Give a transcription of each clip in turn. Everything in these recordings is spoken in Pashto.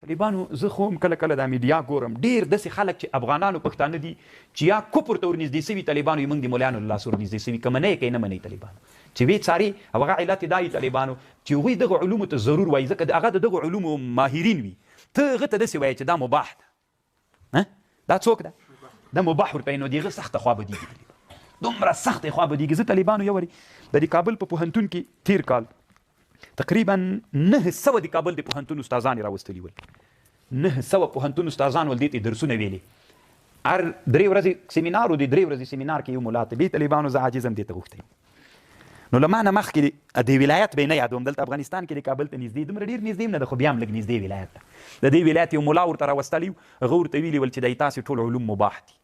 طالبانو زه خو هم کله کله د میډیا ګورم ډېر داسې خلک چې افغانانو پښتانه دي چې یا کفر ته ورنږدې سوي طالبانو موږ د مولایانو له لاسه ورنږدې سوي که منئ که یې نه منئ طالبانو چې ویې څاري او هغه علت یې دا وي طالبانو چې هغوی دغو علومو ته ضرور وایي ځکه هغه د دغو علومو ماهرین وي ته هغه ته داسې وایې چې دا مباح ده دا څوک ده دا مباح ورته نو د هغه سخته خوا بدېږي دومره سختې خوا بدېږي زه طالبانو یو وارې د دې کابل په پوهنتون کې تېر کال تقریبا 900 د کابل د پوهنتون استادان یې راوستلي ول 900 پوهنتون استادان ول دې ته درسونه ویلي هر 3 ورځې سیمینار و د 3 ورځې سیمینار کې یو ملا ته بې طالبانو زه عاجز هم دې ته غوښتی نو له ما نه مخکې د ولایت به یې نه یادوم دلته افغانستان کې د کابل ته نږدې دومره ډېر نږدې هم نه ده خو بیا هم لږ نږدې ولایت ده د دې ولایت یو ملا ورته راوستلی و هغه ورته ویلي ول چې دی تاسې ټول علوم مباح دي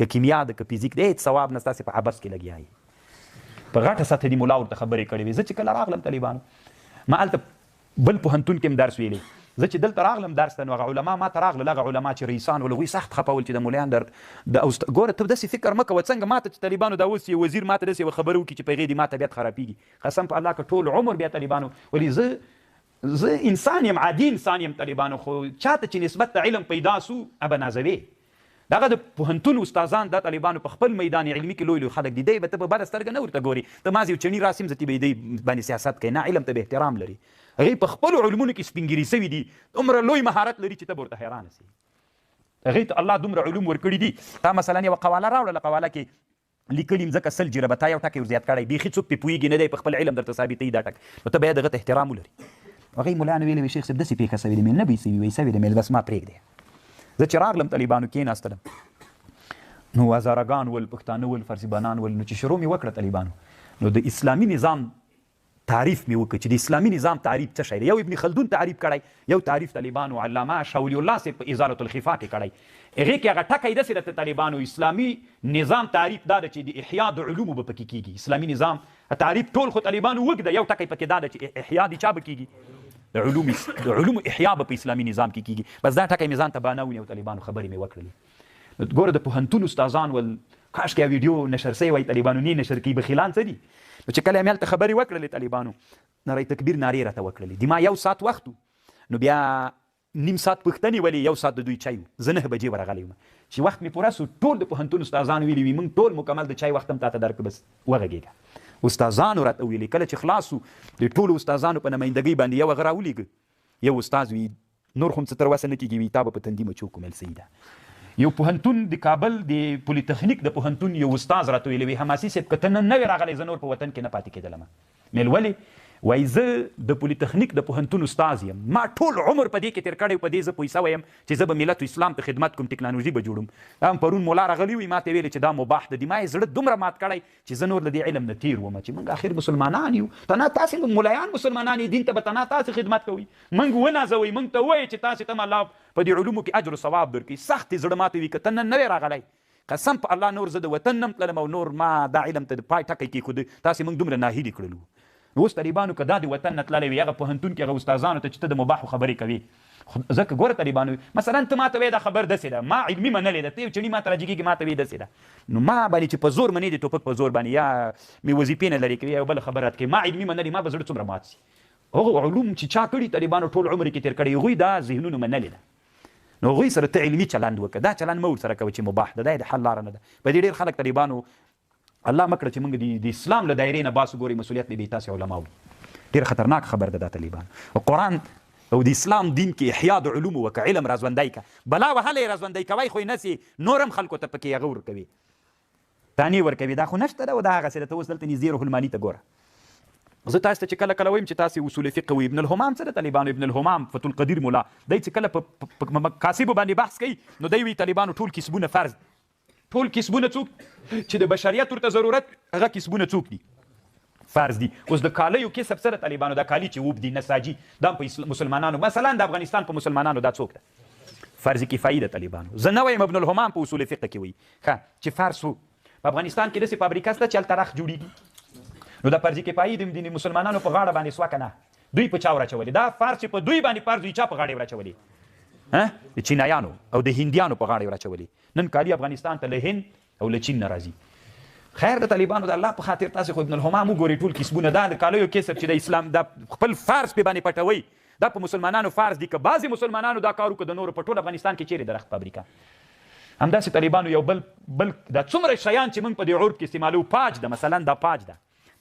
که کیمیا ده که فیزیک ده هېڅ ثواب نه ستاسې په عبث کې لګیا یې په غټه سطح دې ملا ورته خبرې کړې وې زه چې کله راغلم طالبانو ما هلته بل پوهنتون کې هم درس ویلی زه چې دلته راغلم درس ته نو هغه علما ما ته راغلل هغه علما چې رئیسان ول هغوی سخت خفه ول چې د مولیان ګوره ته داسې فکر مه کوه څنګه ما ته چې طالبانو دا اوس یو وزیر ما ته داسې یوه خبره وکړي چې په هغې دې ما طبیعت خرابېږي قسم په الله که ټول عمر بیا طالبانو ولې زه انسان یم عادي انسان یم طالبانو خو چاته چې نسبت ته علم پیدا سو ابه نازوې دغه د پوهنتون استادان دا طالبانو په خپل میدان علمي کې لوی لوی خلک دي دی به ته په بده سترګه نه ورته ګوري ته مازې یو چڼي راسي مځتې به یې دی باندې سیاست کوي نه علم ته به احترام لري هغوی په خپلو علومونو کې سپینګیري سوي دي دومره لوی مهارت لري چې ته به ورته حیرانه سي هغوی ته الله دومره علوم ورکړي دي تا مثلا یوه قواله راوړله قواله کې لیکلي ځکه 100 جربه تا یو ټکی ور زیات کړی بیخي څوک پرې پوهېږي نه دی په خپل علم درته ثابتوي دا ټک نو ته باید هغه ته احترام ولري هغوی ملایانو ویلې وی شیخ صاحب داسې پېښه سوې ده مې نه به یې سوي وایي سوې ده مې بس ما پرېږدې زه چې راغلم طالبانو کېناستلم نو هزارګان ول پښتانه ول فرزیبانان ول نو چې شروع مې وکړه طالبانو نو د اسلامي نظام تعریف مې وکړ چې د اسلامي نظام تعریف څه شی دی یو ابن خلدون تعریف کړی یو تعریف طالبانو علامه شاولی الله صاحب په ازالة الخفا کې کړی هغې کې هغه ټکی داسې ده طالبانو اسلامي نظام تعریف دا ده چې د احیا د علومو به پکې کېږي اسلامي نظام تعریف ټول خو طالبانو وږده یو ټکی پکې دا ده چې احیا د چا به کېږي د علومو احیا به په اسلامي نظام کې کېږي بس دا ټکی مې ځان ته بانه ونیو طالبانو خبرې مې وکړلې ګوره د پوهنتون استادان ول کاش کې ویډیو نشر سوی وای طالبانو نه نشر کوي بخیلان څه دي نو چې کله یې هلته خبرې وکړلې طالبانو نری تکبیر نارې راته وکړلې د ما 1 ساعت وخت نو بیا نیم ساعت پوښتنې ولې 1 ساعت د دوی چای زه 9 بجې ورغلی وم چې وخت مې پوره سو ټول د پوهنتون استادان ویلي وي موږ ټول مکمل د چای وخت هم تاته درکړو بس وغږېږه استادانو راته ویلي کله چې خلاص سو د ټولو استادانو په نمایندګۍ باندې یو هغه راولېږه یو استاد وي نور خو هم څه تر وسه نه کېږي وي تا به په تندي مچو کومل سیده یو پوهنتون د کابل د پولیتخنیک د پوهنتون یو استاد راته ویلي وي حماسي صاحب که ته نن نه وې راغلی زه نور په وطن کې نه پاتې کېدلم مېل ولې وایي زه د پولیتخنیک د پوهنتون استاز یم ما ټول عمر په دې کې تېر کړی په دې زه پوه سوی یم چې زه به ملت اسلام ته خدمت کوم ټکنالوژي به جوړم هم پرون مولا راغلی وي ما ته ویلې چې دا مباح ده د ما یې زړه دومره مات کړی چې زه نور له دې علم نه تېر وم چې موږ آخر مسلمانان یو تنه تاسې ملایان مسلمانان یې دین ته به تنه تاسې خدمت کوئ موږ ونازوئ موږ ته ووایئ چې تاسې ته هم الله په دې علومو کې اجر و ثواب درکړي سخت یې زړه ماته وي که ته نن نه وې راغلی قسم په الله نور زه د وطن نه تللم او نور ما دا علم ته د پای ټکی کېښود تاسې موږ دومره ناهیلي کړلو اوس طالبانو که دا د وطن نه تللی وي هغه پوهنتون کې هغه استادانو ته چې ته د مباحو خبرې کوي ځکه ګوره طالبانو مثلا ته ما ته وایې دا خبر داسې ده ما علمي منلې ده ته یو چڼي ما ته راجګېږي ما ته وایي داسې ده نو ما باندې چې په زور منې د ټوپک په زور باندې یا مې وظیفې نه لرې کوي یا یو بله خبره راته کوي ما علمي منلې ما به زړه څومره مات سي هغه علوم چې چا کړي طالبانو ټول عمر کې تېر کړی هغوی دا ذهنونو منلې ده نو هغوی سره ته علمي چلند وکړه دا چلند مه ورسره کوه چې مباح ده دا یې د حل لاره نه ده په دې ډېر خلک طالبانو الله مکړه چې موږ د اسلام له دایرې نه باسو ګورئ مسؤلیت دې بې تاسې علما وي ډېر خطرناک خبر ده دا طالبان او قرآن او د اسلام دین کې احیا د علومو وکړه علم راژوندی که بلا وهله یې راژوندی کوئ خو یې نسې نور هم خلکو ته پکې هغه ورکوي تانې ورکوي دا خو نشته ده او دا هغسې ده ته اوس دلته نږدې روح الماني ته ګوره زه تاسو ته چې کله کله وایم چې تاسې اصول فقه وي ابن الهمام څه ده طالبانو ابن الهمام فتح القدیر مولا دی چې کله په مکاسبو باندې بحث کوي نو دی وایي طالبانو ټول کسبونه فرض ټول کسبونه څوک چې د بشریت ورته ضرورت هغه کسبونه څوک دي فرض دي اوس د کالیو کسب سره طالبانو دا کالي چې وب دي نساجي دا په مسلمانانو مثلا د افغانستان په مسلمانانو دا څوک ده فرض کفایي ده طالبانو زه نه وایم ابن الهمام په اصول فقه کې وایي ښه چې فرض وو په افغانستان کې داسې فابریکه شته چې هلته رخ جوړېږي نو دا فرض کفایي د مسلمانانو په غاړه باندې سوه که نه دوی په چا ورچولې دا فرض چې په دوی باندې فرض وي چا په غاړه یې ورچولې د چینایانو او د هندیانو په غاړه یې ورچولې نن کالي افغانستان ته له هند او له چین نه راځي خیر د طالبانو د الله په خاطر تاسې خو ابن الهمام وګورئ ټول کسبونه دا د کالیو کسب چې د اسلام دا خپل فرض پې باندې پټوئ دا په مسلمانانو فرض دي که بعضې مسلمانانو دا کار وکړو د نورو په ټول افغانستان کې چیرې درخت فابریکه همداسې طالبانو یو بل دا څومره شیان چې موږ په دې عرب کې استعمالو پاج ده مثلا دا پاج ده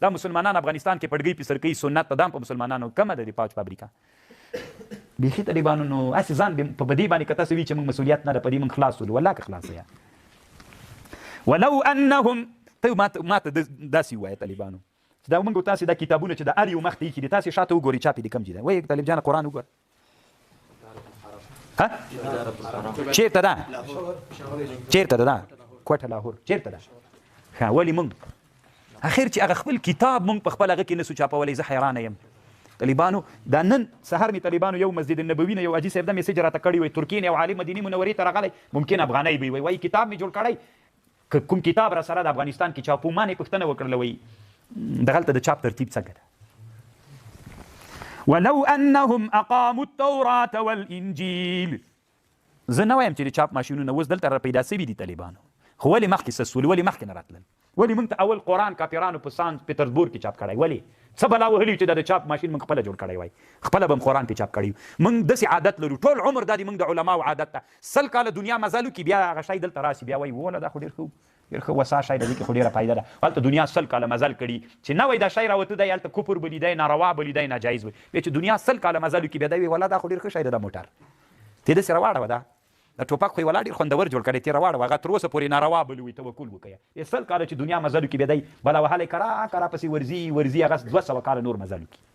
دا مسلمانان افغانستان کې پړګۍ په سرکۍ سنت ته دام په مسلمانانو کمه ده د پاج فابریکه بیخي طالبانو نو هسې ځان په بدې باندې که تاسو وي چې موږ مسؤلیت نه ده په دې موږ خلاص ولو والله که خلاص یا ولو انهم ته ماته داسې ووایه طالبانو چې دا موږ تاسې دا کتابونه چې د هر یو مخ ته ایښي دي تاسې شاته وګورئ چاپ یې د کوم ځای ده وایي طالب جانه قرآن وګوره چیرته ده چیرته ده دا کوټه لاهور چیرته ده ښه ولې موږ اخر چې هغه خپل کتاب موږ په خپل هغه کې نسو چاپولی زه حیرانه یم طالبانو دا نن سهار مې طالبانو یو مسجد النبوي نه یو حاجي صاحب دا میسج راته کړی وی ترکیې نه یو عالم مدینې منورې ته راغلی ممکن افغانۍ به وي کتاب مې جوړ کړی که کوم کتاب را سره د افغانستان کې چاپو ما نه پوښتنه وکړله وی دغلته د چاپ ترتیب څنګه ده ولو انهم اقاموا التوراة والانجیل زه نه وایم چې د چاپ ماشینونه اوس دلته را پیدا سوي دي طالبانو خو ولې مخکې سسول ولې مخکې نه راتلل ولې موږ ته اول قرآن کاپیرانو په سان پیټرزبورګ کې چاپ کړی ولې څه بلا وهلي چې دا د چاپ ماشین موږ خپله جوړ کړی وای خپله به هم قرآن پې چاپ کړی موږ داسې عادت لرو ټول عمر دا د موږ د علماو عادت ده 100 کاله دنیا مزل وکړي بیا هغه شی دلته راسي بیا وایي وله دا خو ډېر ښه وسا شی ده دې کې خو ډېره فایده ده هلته دنیا 100 کاله مزل کړي چې نه وایي دا شی راوته دی هلته کفر به لیدی ناروا به لیدی ناجایز وي بیا چې دنیا 100 کاله مزل وکړي بیا دی وایي والله دا خو ډېر ښه شی ده دا موټر ته داسې راواړوه دا د ټوپک خو یې والا ډېر خوندور جوړ کړی تېره واړه هغه تر اوسه پورې ناروا بلوي توکل وکړه 100 کاله چې دنیا مزل وکړي بیا دی بلا وهلی کرا پسې ورځي هغه 200 کاله نور مزل وکړي